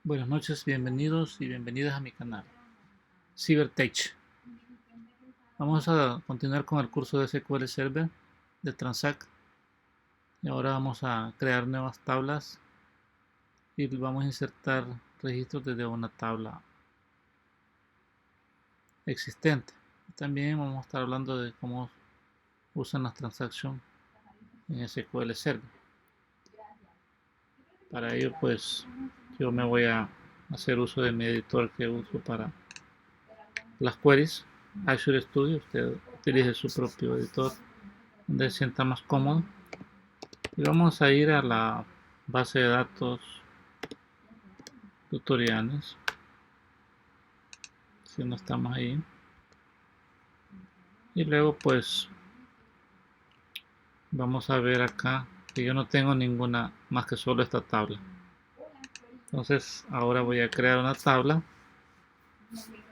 Buenas noches, bienvenidos y bienvenidas a mi canal CyberTech. Vamos a continuar con el curso de SQL Server de Transact y ahora vamos a crear nuevas tablas y vamos a insertar registros desde una tabla existente. También vamos a estar hablando de cómo usan las transacciones en SQL Server. Para ello, pues yo me voy a hacer uso de mi editor que uso para las queries, Azure Studio. Usted utilice su propio editor donde se sienta más cómodo. Y vamos a ir a la base de datos tutoriales. Si no estamos ahí. Y luego pues vamos a ver acá que yo no tengo ninguna más que solo esta tabla. Entonces ahora voy a crear una tabla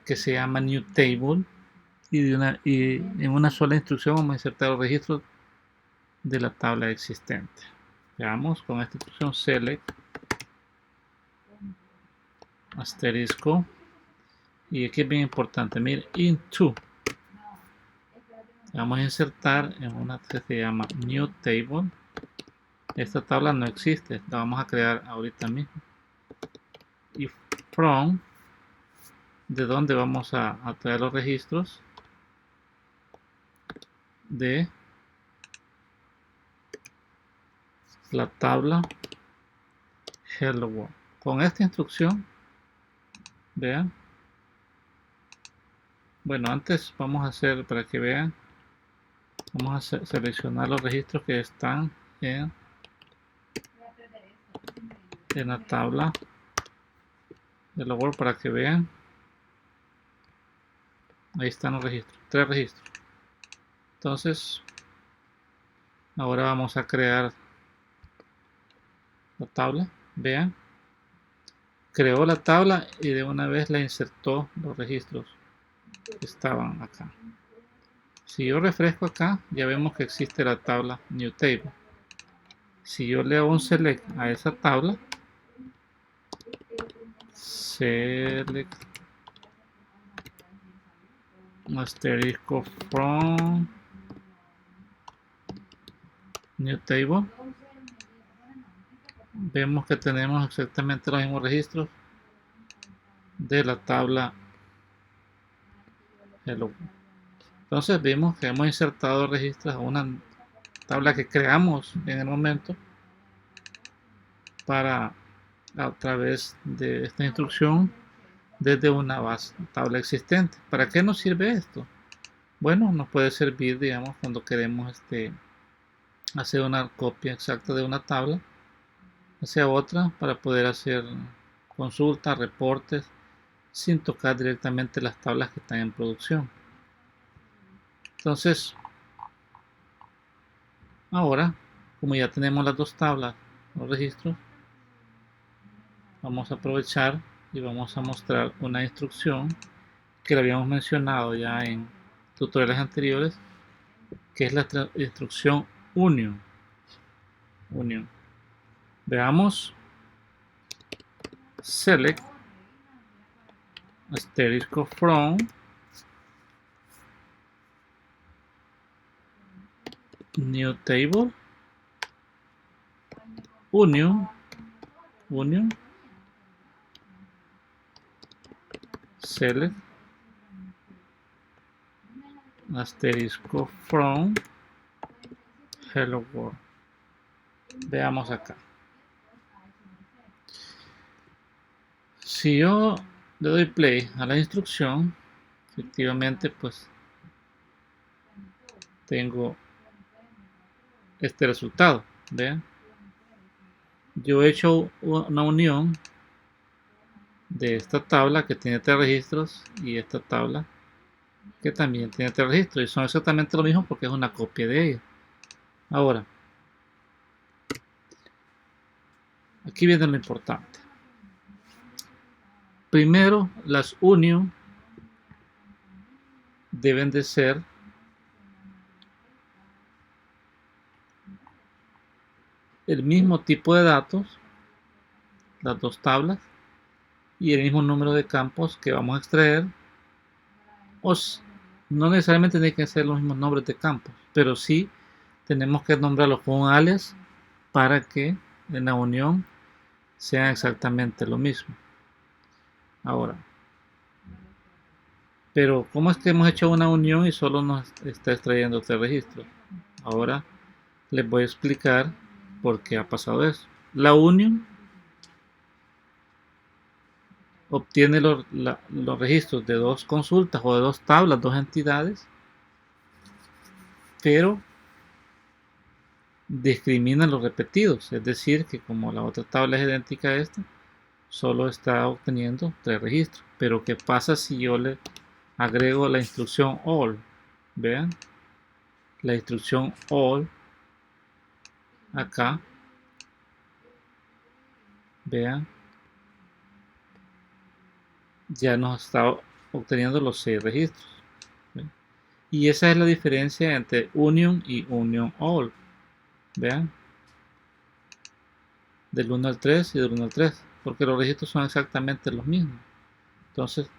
que se llama New Table y en una sola instrucción vamos a insertar los registros de la tabla existente. Veamos con esta instrucción select asterisco y aquí es bien importante, miren, into. Vamos a insertar en una que se llama New Table. Esta tabla no existe, la vamos a crear ahorita mismo. Y from, de donde vamos a traer los registros de la tabla Hello World. Con esta instrucción, vean. Bueno, antes vamos a hacer, para que vean, vamos a seleccionar los registros que están en la tabla Hello World para que vean. Ahí están los registros, 3 registros. Entonces, ahora vamos a crear la tabla. Vean, creó la tabla y de una vez la insertó los registros que estaban acá. Si yo refresco acá, ya vemos que existe la tabla New Table. Si yo le hago un select a esa tabla, select asterisco from New Table, vemos que tenemos exactamente los mismos registros de la tabla Hello. Entonces vimos que hemos insertado registros a una tabla que creamos en el momento para a través de esta instrucción desde una base tabla existente. ¿Para qué nos sirve esto? Bueno, nos puede servir, digamos, cuando queremos hacer una copia exacta de una tabla hacia otra para poder hacer consultas, reportes, sin tocar directamente las tablas que están en producción. Entonces, ahora, como ya tenemos las dos tablas, los registros, vamos a aprovechar y vamos a mostrar una instrucción que la habíamos mencionado ya en tutoriales anteriores, que es la instrucción union. Veamos, select asterisco from new table union select asterisco from hello world. Veamos acá. Si yo le doy play a la instrucción, efectivamente pues tengo este resultado. Vean, yo he hecho una unión de esta tabla que tiene 3 registros y esta tabla que también tiene 3 registros y son exactamente lo mismo porque es una copia de ella. Ahora, aquí viene lo importante. Primero, las union deben de ser el mismo tipo de datos, las dos tablas, y el mismo número de campos que vamos a extraer. No necesariamente tienen que ser los mismos nombres de campos, pero sí tenemos que nombrarlos con un alias para que en la unión sean exactamente lo mismo. Ahora, pero ¿cómo es que hemos hecho una unión y solo nos está extrayendo 3 registros? Ahora les voy a explicar por qué ha pasado eso. La unión obtiene los registros de 2 consultas o de 2 tablas, 2 entidades, pero discrimina los repetidos, es decir, que como la otra tabla es idéntica a esta, solo está obteniendo 3 registros. Pero ¿qué pasa si yo le agrego la instrucción all? Vean, la instrucción all acá, vean, ya nos está obteniendo los 6 registros. ¿Ven? Y esa es la diferencia entre union y union all. Vean, del 1 al 3 y del 1 al 3, porque los registros son exactamente los mismos. Entonces,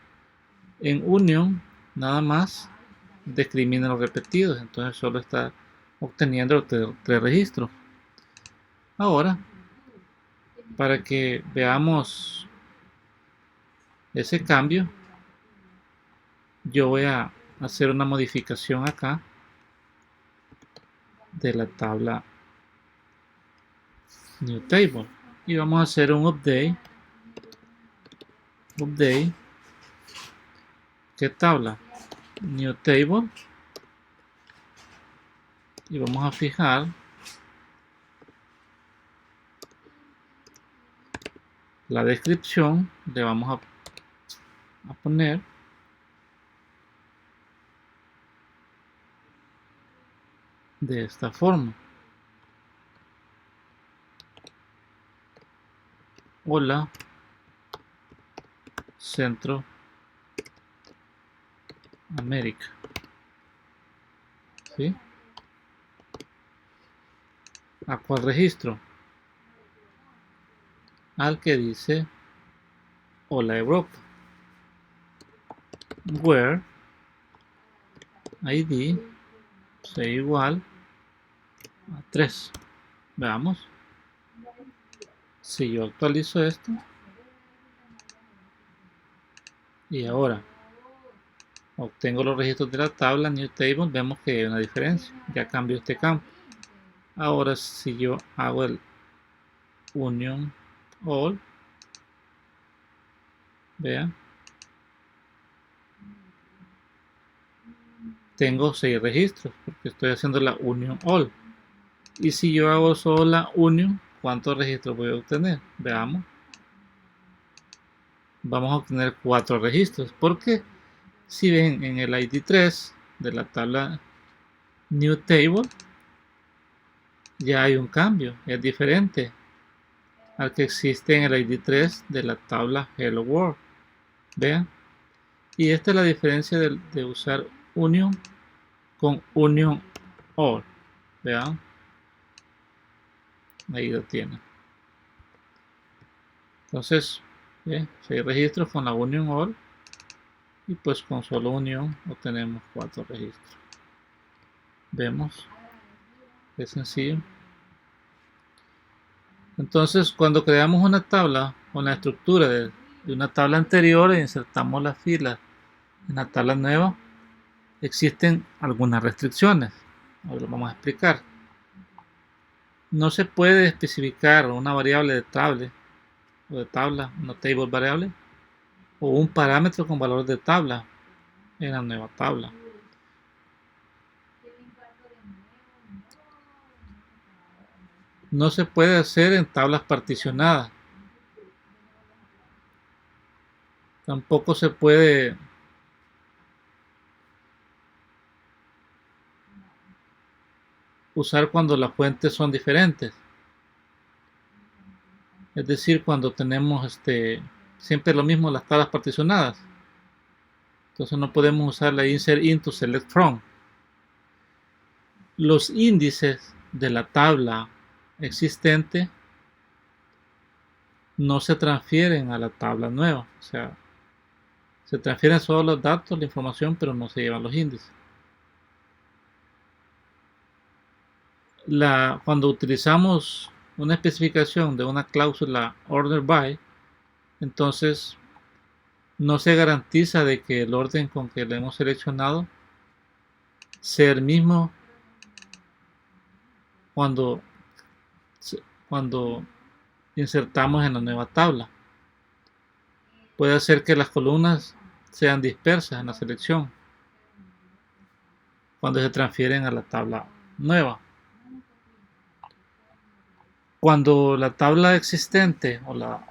en union nada más discrimina los repetidos, entonces solo está obteniendo 3 registros. Ahora, para que veamos ese cambio, yo voy a hacer una modificación acá de la tabla new table y vamos a hacer un update. ¿Qué tabla? New table, y vamos a fijar la descripción. Le vamos a poner de esta forma: hola, Centro América. ¿Sí? ¿A cuál registro? Al que dice hola Europa. Where ID sea igual a 3. Veamos. Si yo actualizo esto y ahora obtengo los registros de la tabla new table, vemos que hay una diferencia. Ya cambió este campo. Ahora si yo hago el union all, vean, tengo 6 registros porque estoy haciendo la union all. Y si yo hago solo la union, ¿cuántos registros voy a obtener? Veamos. Vamos a obtener 4 registros, porque si ven en el ID 3 de la tabla new table, ya hay un cambio, es diferente al que existe en el ID 3 de la tabla hello world. Vean, y esta es la diferencia de usar union con union all. Vean, ahí lo tienen. Entonces, 6 registros con la union all, y pues con solo unión obtenemos 4 registros. Vemos, es sencillo. Entonces, cuando creamos una tabla o la estructura de una tabla anterior e insertamos las filas en la tabla nueva, existen algunas restricciones. Ahora lo vamos a explicar. No se puede especificar una variable de tabla, una table variable, o un parámetro con valor de tabla en la nueva tabla. No se puede hacer en tablas particionadas. Tampoco se puede usar cuando las fuentes son diferentes. Es decir, cuando tenemos siempre lo mismo las tablas particionadas. Entonces no podemos usar la insert into select from. Los índices de la tabla existente no se transfieren a la tabla nueva. O sea, se transfieren solo los datos, la información, pero no se llevan los índices. Cuando utilizamos una especificación de una cláusula order by, entonces no se garantiza de que el orden con que le hemos seleccionado sea el mismo cuando, cuando insertamos en la nueva tabla. Puede hacer que las columnas sean dispersas en la selección cuando se transfieren a la tabla nueva. Cuando la tabla existente o la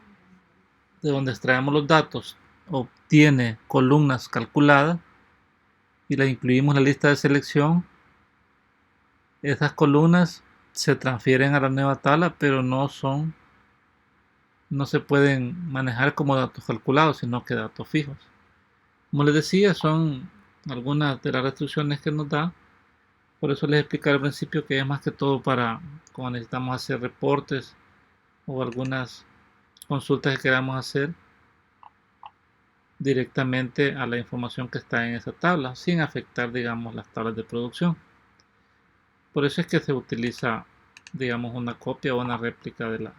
de donde extraemos los datos obtiene columnas calculadas y las incluimos en la lista de selección, esas columnas se transfieren a la nueva tabla, pero no se pueden manejar como datos calculados, sino que datos fijos. Como les decía, son algunas de las restricciones que nos da. Por eso les expliqué al principio que es más que todo para cuando necesitamos hacer reportes o algunas consultas que queramos hacer directamente a la información que está en esa tabla, sin afectar, digamos, las tablas de producción. Por eso es que se utiliza, digamos, una copia o una réplica de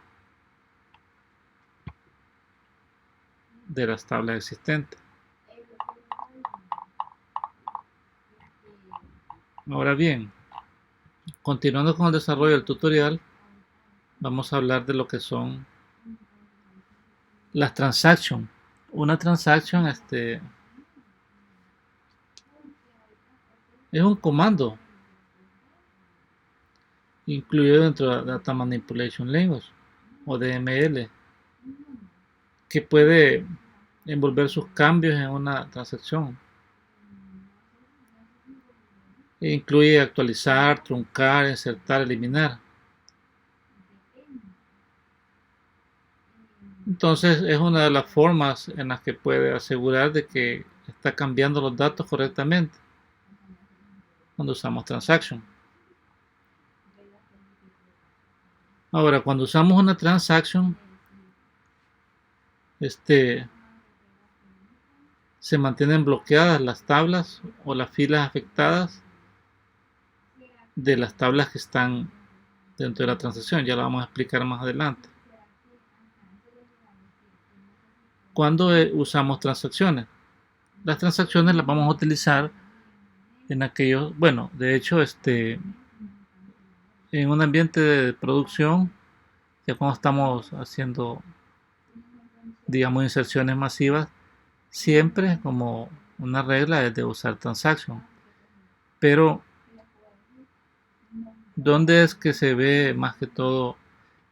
las tablas existentes. Ahora bien, continuando con el desarrollo del tutorial, vamos a hablar de lo que son las transactions. Una transaction es un comando incluido dentro de Data Manipulation Language o DML que puede envolver sus cambios en una transacción. Incluye actualizar, truncar, insertar, eliminar. Entonces es una de las formas en las que puede asegurar de que está cambiando los datos correctamente cuando usamos transaction. Ahora, cuando usamos una transaction, se mantienen bloqueadas las tablas o las filas afectadas de las tablas que están dentro de la transacción. Ya lo vamos a explicar más adelante. Cuando usamos transacciones, las transacciones las vamos a utilizar en aquellos, bueno, de hecho, en un ambiente de producción, ya cuando estamos haciendo, digamos, inserciones masivas, siempre como una regla es de usar transaction. Pero, ¿dónde es que se ve más que todo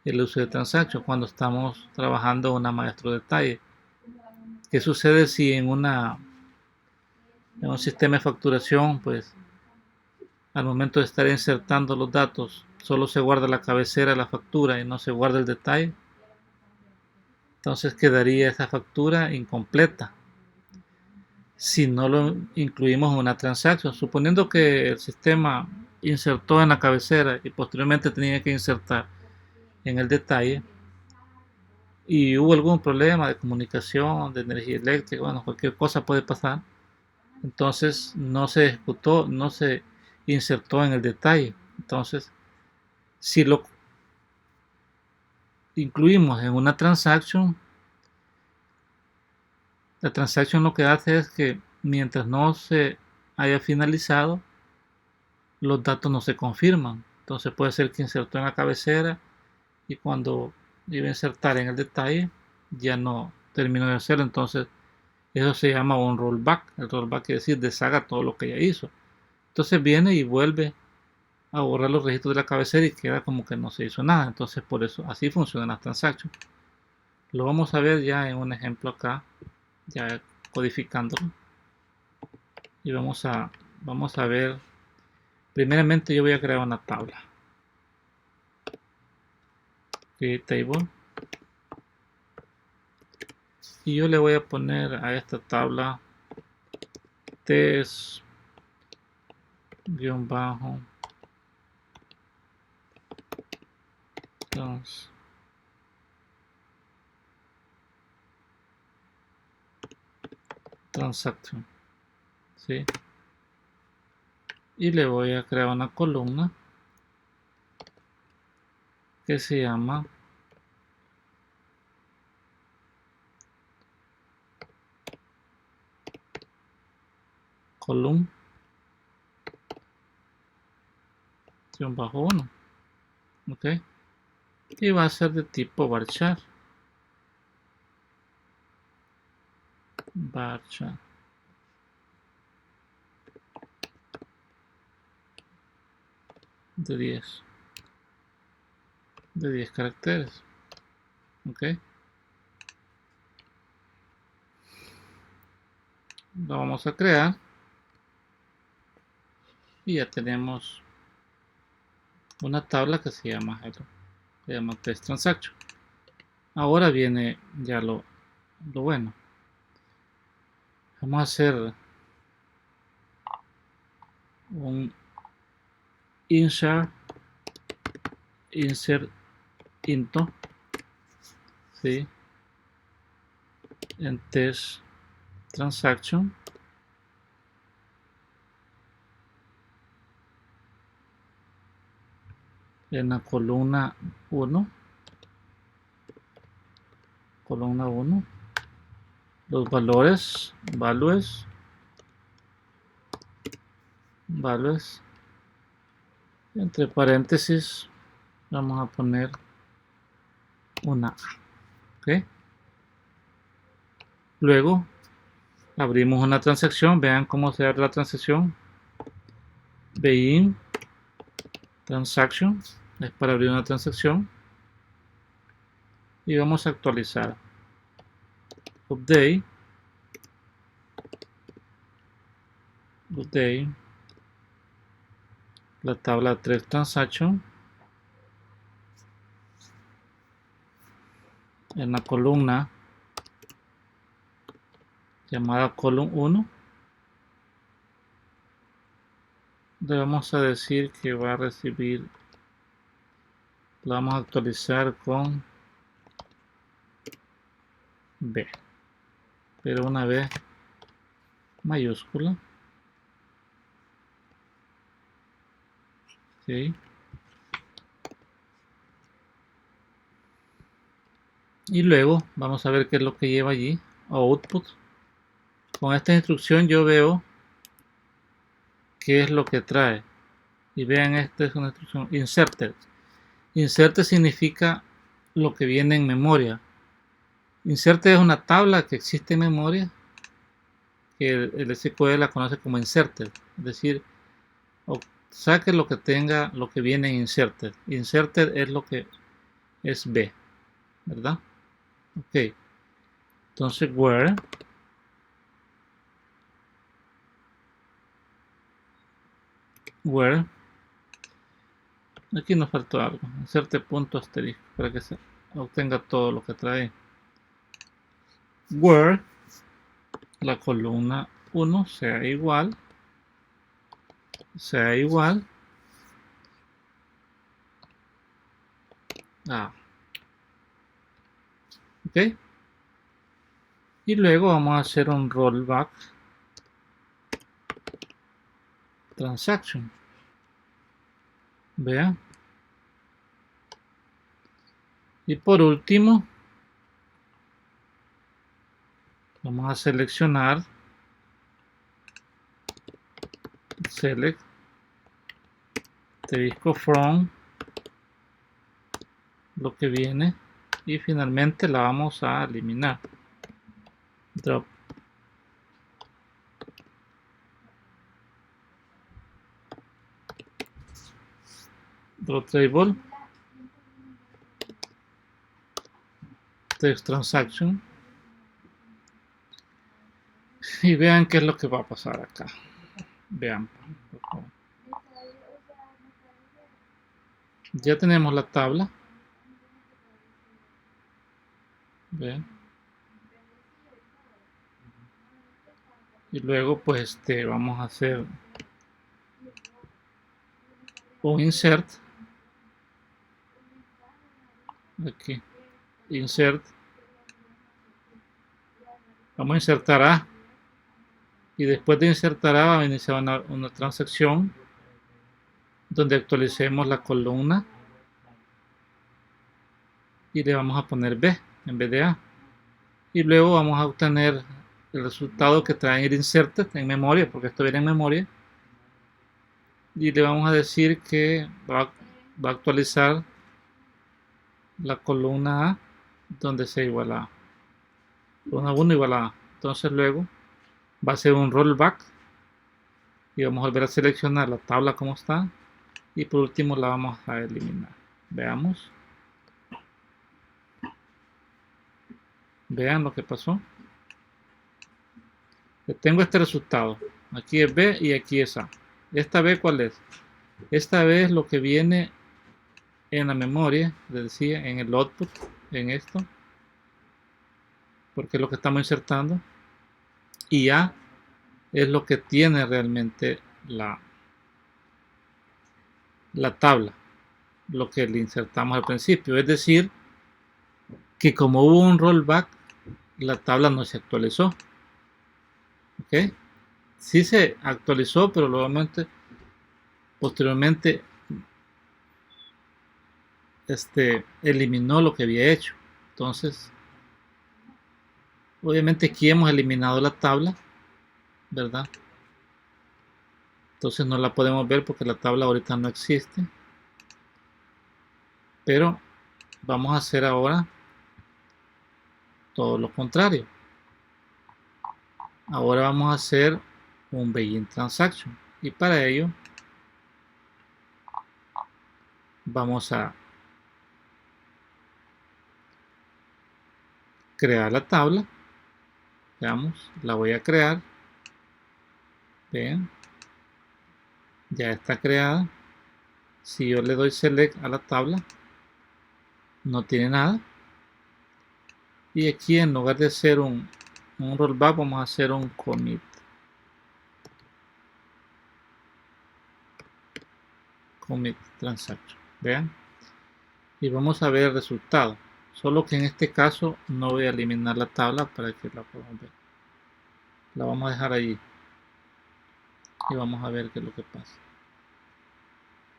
el uso de transaction? Cuando estamos trabajando una maestro detalle. ¿Qué sucede si en un sistema de facturación, pues, al momento de estar insertando los datos, solo se guarda la cabecera de la factura y no se guarda el detalle? Entonces quedaría esa factura incompleta si no lo incluimos en una transacción. Suponiendo que el sistema insertó en la cabecera y posteriormente tenía que insertar en el detalle y hubo algún problema de comunicación, de energía eléctrica, bueno, cualquier cosa puede pasar. Entonces no se ejecutó, no se insertó en el detalle. Entonces, si lo incluimos en una transaction, la transacción lo que hace es que mientras no se haya finalizado, los datos no se confirman. Entonces puede ser que insertó en la cabecera y cuando iba a insertar en el detalle ya no terminó de hacerlo. Entonces eso se llama un rollback. El rollback quiere decir deshaga todo lo que ya hizo. Entonces viene y vuelve a borrar los registros de la cabecera y queda como que no se hizo nada. Entonces por eso así funcionan las transactions. Lo vamos a ver ya en un ejemplo acá, ya codificándolo. Y vamos a ver. Primeramente yo voy a crear una tabla. Create table. Y yo le voy a poner a esta tabla test bajo transaction, ¿sí? Y le voy a crear una columna que se llama column -1, ok, y va a ser de tipo varchar, de 10 caracteres, ok. Lo vamos a crear y ya tenemos una tabla que se llama hello, se llama test transaction. Ahora viene ya lo bueno. Vamos a hacer un insert into, ¿sí? En test transaction, en la columna 1, los valores, values, entre paréntesis vamos a poner una A, ¿ok? Luego abrimos una transacción, vean cómo se abre la transacción, begin transaction, es para abrir una transacción, y vamos a actualizar, update, la tabla 3 transaction, en la columna llamada column 1, le vamos a decir que va a recibir, la vamos a actualizar con B, pero una B mayúscula, ¿sí? Y luego vamos a ver qué es lo que lleva allí, output. Con esta instrucción yo veo qué es lo que trae. Y vean, esta es una instrucción inserted. Inserted significa lo que viene en memoria. Inserted es una tabla que existe en memoria, que el SQL la conoce como inserted. Es decir, saque lo que tenga, lo que viene en inserted. Inserted es lo que es B, ¿verdad? Ok. Entonces, where aquí nos faltó algo, inserte punto asterisco para que se obtenga todo lo que trae. Where la columna 1 sea igual a, ok, y luego vamos a hacer un rollback transaction, vean, y por último vamos a seleccionar select asterisco from lo que viene, y finalmente la vamos a eliminar, drop table text transaction, y vean qué es lo que va a pasar acá. Vean, por favor. Ya tenemos la tabla. Vean. Y luego pues vamos a hacer un insert aquí, insert, vamos a insertar A, y después de insertar A, va a iniciar una transacción donde actualicemos la columna y le vamos a poner B en vez de A, y luego vamos a obtener el resultado que trae el inserted en memoria, porque esto viene en memoria, y le vamos a decir que va a actualizar la columna A donde sea igual a columna 1 igual a A. Entonces luego va a ser un rollback y vamos a volver a seleccionar la tabla como está, y por último la vamos a eliminar. Veamos. Vean lo que pasó. Tengo este resultado. Aquí es B y aquí es A. ¿Esta B cuál es? Esta B es lo que viene en la memoria, les decía, en el output, en esto, porque es lo que estamos insertando. Y A es lo que tiene realmente la tabla, lo que le insertamos al principio. Es decir, que como hubo un rollback, la tabla no se actualizó. ¿Ok? Sí se actualizó, pero posteriormente eliminó lo que había hecho. Entonces, obviamente aquí hemos eliminado la tabla, ¿verdad? Entonces no la podemos ver porque la tabla ahorita no existe. Pero vamos a hacer ahora todo lo contrario. Ahora vamos a hacer un begin transaction, y para ello vamos a crear la tabla. Veamos, la voy a crear. Vean, ya está creada. Si yo le doy select a la tabla, no tiene nada. Y aquí, en lugar de hacer un rollback, vamos a hacer un commit. Commit transaction. Vean. Y vamos a ver el resultado. Solo que en este caso no voy a eliminar la tabla para que la podamos ver. La vamos a dejar ahí. Y vamos a ver qué es lo que pasa.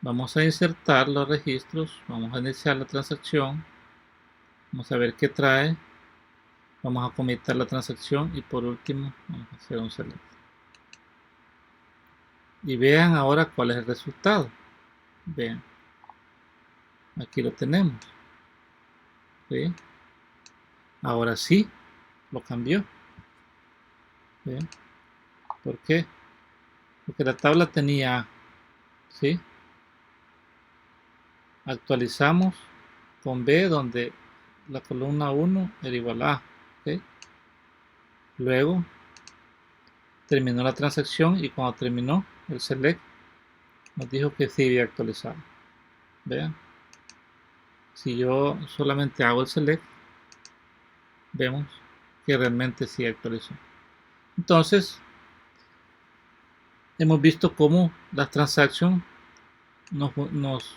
Vamos a insertar los registros. Vamos a iniciar la transacción. Vamos a ver qué trae. Vamos a comitar la transacción y por último vamos a hacer un select. Y vean ahora cuál es el resultado. Vean. Aquí lo tenemos. ¿Sí? Ahora sí, lo cambió. ¿Vean? ¿Por qué? Porque la tabla tenía, ¿sí? Actualizamos con B donde la columna 1 era igual a A. ¿Sí? Luego terminó la transacción y cuando terminó el select nos dijo que sí había actualizado. Vean. Si yo solamente hago el select, vemos que realmente sí actualizó. Entonces, hemos visto cómo las transacciones nos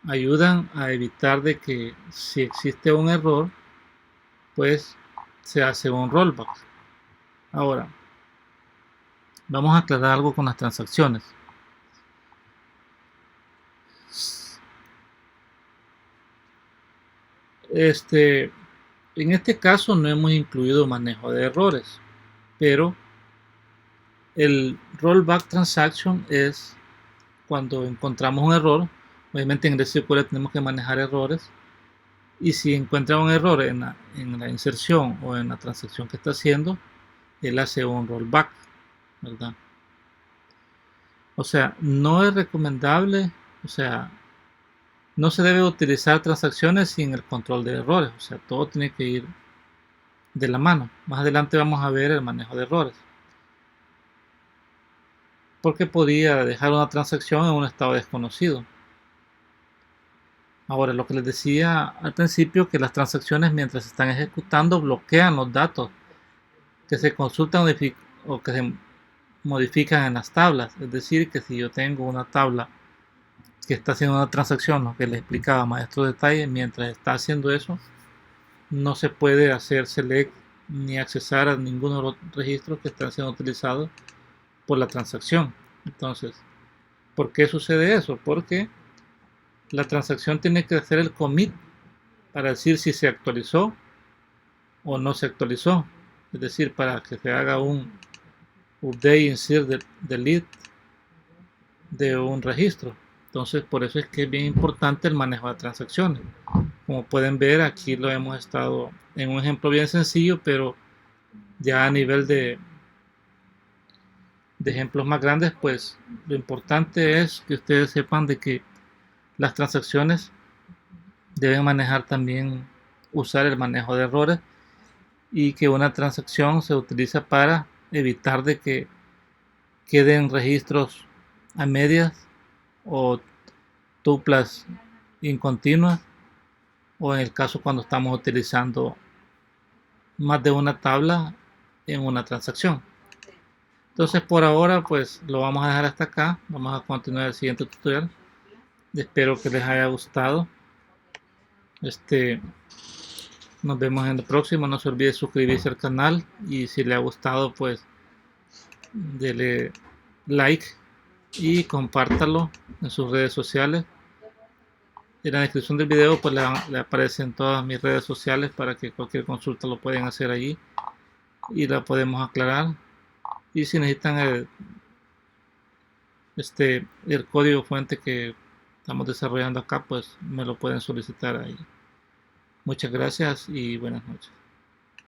ayudan a evitar de que si existe un error, pues se hace un rollback. Ahora, vamos a aclarar algo con las transacciones. En este caso no hemos incluido manejo de errores, pero el rollback transaction es cuando encontramos un error. Obviamente en SQL tenemos que manejar errores, y si encuentra un error en la inserción o en la transacción que está haciendo, él hace un rollback, ¿verdad? O sea, no es recomendable, o sea, no se debe utilizar transacciones sin el control de errores. O sea, todo tiene que ir de la mano. Más adelante vamos a ver el manejo de errores, porque podría dejar una transacción en un estado desconocido. Ahora, lo que les decía al principio, que las transacciones mientras se están ejecutando bloquean los datos que se consultan o que se modifican en las tablas. Es decir, que si yo tengo una tabla que está haciendo una transacción, lo que les explicaba Maestro Detalle, mientras está haciendo eso, no se puede hacer select ni accesar a ninguno de los registros que están siendo utilizados por la transacción. Entonces, ¿por qué sucede eso? Porque la transacción tiene que hacer el commit para decir si se actualizó o no se actualizó. Es decir, para que se haga un update, insert, delete de un registro. Entonces, por eso es que es bien importante el manejo de transacciones. Como pueden ver, aquí lo hemos estado en un ejemplo bien sencillo, pero ya a nivel de ejemplos más grandes, pues lo importante es que ustedes sepan de que las transacciones deben manejar también, usar el manejo de errores, y que una transacción se utiliza para evitar de que queden registros a medias o tuplas incontinuas, o en el caso cuando estamos utilizando más de una tabla en una transacción. Entonces por ahora pues lo vamos a dejar hasta acá. Vamos a continuar el siguiente tutorial. Espero que les haya gustado. Nos vemos en el próximo. No se olvide suscribirse al canal, y si le ha gustado pues dele like y compártalo en sus redes sociales. En la descripción del video pues le aparecen todas mis redes sociales para que cualquier consulta lo pueden hacer allí y la podemos aclarar. Y si necesitan el código fuente que estamos desarrollando acá, pues me lo pueden solicitar ahí. Muchas gracias y buenas noches.